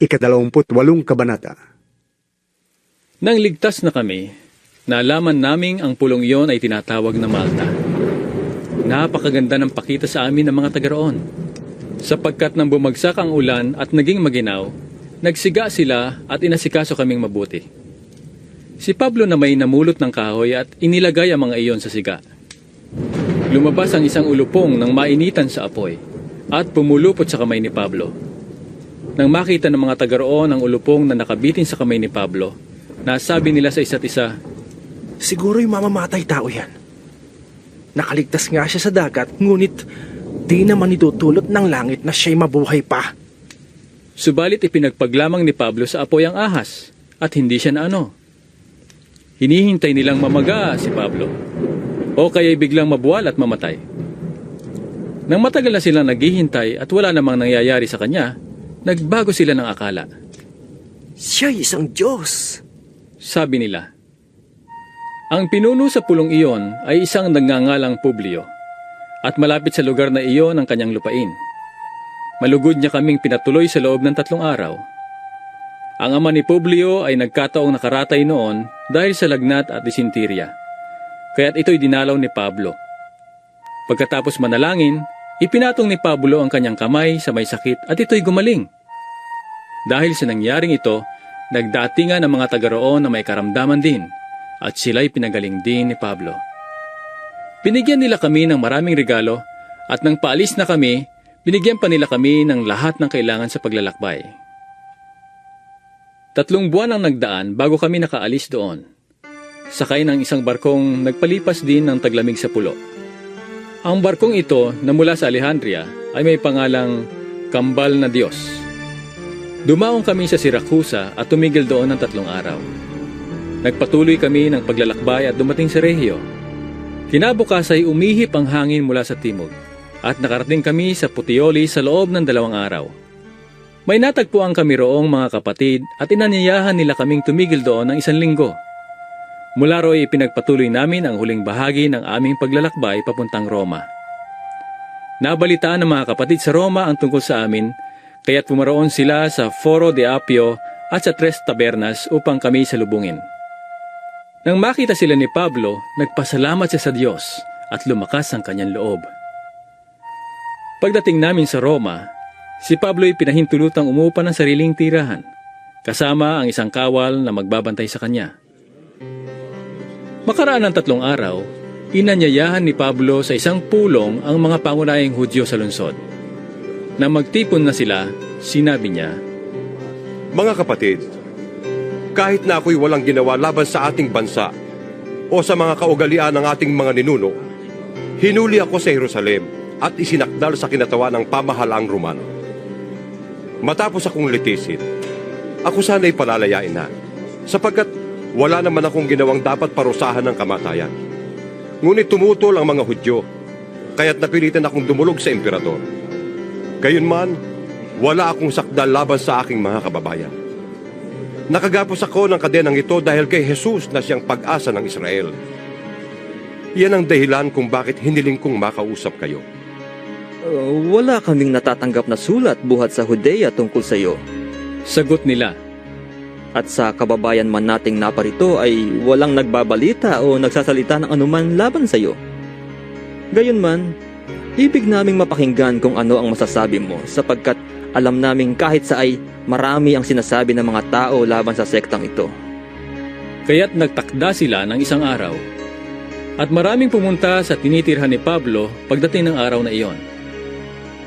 Ika-28 kabanata. Nang ligtas na kami, nalaman naming ang pulong iyon ay tinatawag na Malta. Napakaganda ng pakita sa amin ng mga taga-roon. Sapagkat nang bumagsak ang ulan at naging maginaw, nagsiga sila at inasikaso kaming mabuti. Si Pablo na may namulot ng kahoy at inilagay ang mga iyon sa siga. Lumabas ang isang ulupong ng mainitan sa apoy at pumulupot sa kamay ni Pablo. Nang makita ng mga taga-roon ang ulupong na nakabitin sa kamay ni Pablo, nasabi nila sa isa't isa, Siguro'y mamamatay tao yan. Nakaligtas nga siya sa dagat, ngunit di naman itutulot ng langit na siya'y mabuhay pa. Subalit ipinagpaglamang ni Pablo sa apoy ang ahas, at hindi siya naano. Hinihintay nilang mamaga si Pablo, o kaya'y biglang mabuwal at mamatay. Nang matagal na silang naghihintay at wala namang nangyayari sa kanya, nagbago sila ng akala. Siya'y isang Diyos. Sabi nila. Ang pinuno sa pulong iyon ay isang nagngangalang Publio, at malapit sa lugar na iyon ang kanyang lupain. Malugod niya kaming pinatuloy sa loob ng 3 araw. Ang ama ni Publio ay nagkataong nakaratay noon dahil sa lagnat at disenterya, kaya't ito'y dinalaw ni Pablo. Pagkatapos manalangin, ipinatong ni Pablo ang kanyang kamay sa may sakit at ito'y gumaling. Dahil sa nangyaring ito, nagdatingan ang mga taga-roon na may karamdaman din at sila'y pinagaling din ni Pablo. Binigyan nila kami ng maraming regalo at nang paalis na kami, binigyan pa nila kami ng lahat ng kailangan sa paglalakbay. 3 buwan ang nagdaan bago kami nakaalis doon. Sakay ng isang barkong nagpalipas din ng taglamig sa pulo. Ang barkong ito na mula sa Alejandria ay may pangalang Kambal na Diyos. Dumaong kami sa Siracusa at tumigil doon ng 3 araw. Nagpatuloy kami ng paglalakbay at dumating sa Regio. Kinabukas ay umihip ang hangin mula sa timog at nakarating kami sa Puteoli sa loob ng 2 araw. May natagpuan kami roong mga kapatid at inanyayahan nila kaming tumigil doon ng 1 linggo. Mula ro'y ipinagpatuloy namin ang huling bahagi ng aming paglalakbay papuntang Roma. Nabalitaan ng mga kapatid sa Roma ang tungkol sa amin, kaya't pumaroon sila sa Foro de Apio at sa 3 tabernas upang kami salubungin. Nang makita sila ni Pablo, nagpasalamat siya sa Diyos at lumakas ang kanyang loob. Pagdating namin sa Roma, si Pablo'y pinahintulutang umupa ng sariling tirahan, kasama ang isang kawal na magbabantay sa kanya. Makaraan ng 3 araw, inanyayahan ni Pablo sa isang pulong ang mga pangunahing Hudyo sa lungsod. Nang magtipon na sila, sinabi niya, Mga kapatid, kahit na ako'y walang ginawa laban sa ating bansa o sa mga kaugalian ng ating mga ninuno, hinuli ako sa Jerusalem at isinakdal sa kinatawan ng pamahalaang Romano. Matapos akong litisin, ako sana'y palalayain na, sapagkat wala naman akong ginawang dapat parusahan ng kamatayan. Ngunit tumutol ang mga Hudyo, kaya't napilitan akong dumulog sa emperador. Gayunman, wala akong sakdal laban sa aking mga kababayan. Nakagapos ako ng kadenang ito dahil kay Jesus na siyang pag-asa ng Israel. Yan ang dahilan kung bakit hiniling kong makausap kayo. Wala kaming natatanggap na sulat buhat sa Judea tungkol sa iyo. sagot nila. At sa kababayan man nating naparito ay walang nagbabalita o nagsasalita ng anuman laban sa iyo. Gayunman, ibig naming mapakinggan kung ano ang masasabi mo sapagkat alam naming kahit sa ay marami ang sinasabi ng mga tao laban sa sektang ito. Kaya't nagtakda sila ng 1 araw. At maraming pumunta sa tinitirhan ni Pablo pagdating ng araw na iyon.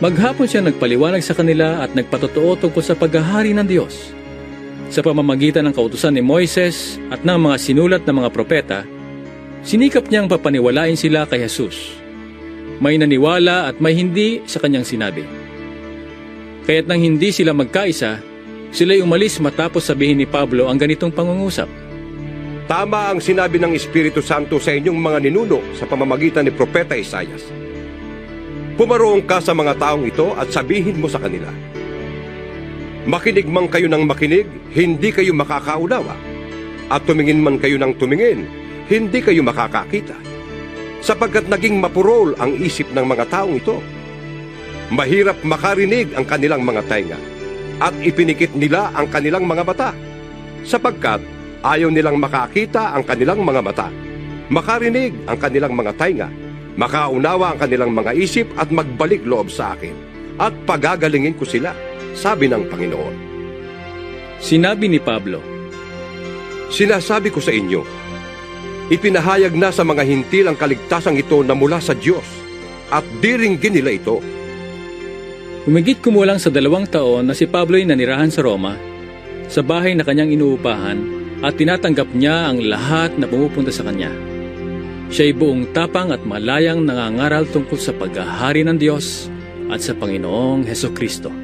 Maghapon siya nagpaliwanag sa kanila at nagpatotoo tungkol sa paghahari ng Diyos. Sa pamamagitan ng kautusan ni Moises at ng mga sinulat na mga propeta, sinikap niyang papaniwalain sila kay Jesus. May naniwala at may hindi sa kanyang sinabi. Kaya't nang hindi sila magkaisa, sila'y umalis matapos sabihin ni Pablo ang ganitong pangungusap. Tama ang sinabi ng Espiritu Santo sa inyong mga ninuno sa pamamagitan ni Propeta Isaias. Pumaroong ka sa mga taong ito at sabihin mo sa kanila, makinig man kayo ng makinig, hindi kayo makakaunawa. At tumingin man kayo ng tumingin, hindi kayo makakakita. Sapagkat naging mapurol ang isip ng mga taong ito. Mahirap makarinig ang kanilang mga tainga. at ipinikit nila ang kanilang mga mata, sapagkat ayaw nilang makakita ang kanilang mga mata, makarinig ang kanilang mga tainga, makaunawa ang kanilang mga isip at magbalik loob sa akin, at pagagalingin ko sila, sabi ng Panginoon. Sinabi ni Pablo, Sinasabi ko sa inyo, ipinahayag na sa mga hintil ang kaligtasang ito na mula sa Diyos, at diringgin nila ito. humigit kumulang sa 2 taon na si Pablo ay nanirahan sa Roma, sa bahay na kanyang inuupahan, at tinatanggap niya ang lahat na pumupunta sa kanya. Siya ay buong tapang at malayang nangangaral tungkol sa paghahari ng Diyos at sa Panginoong Hesukristo.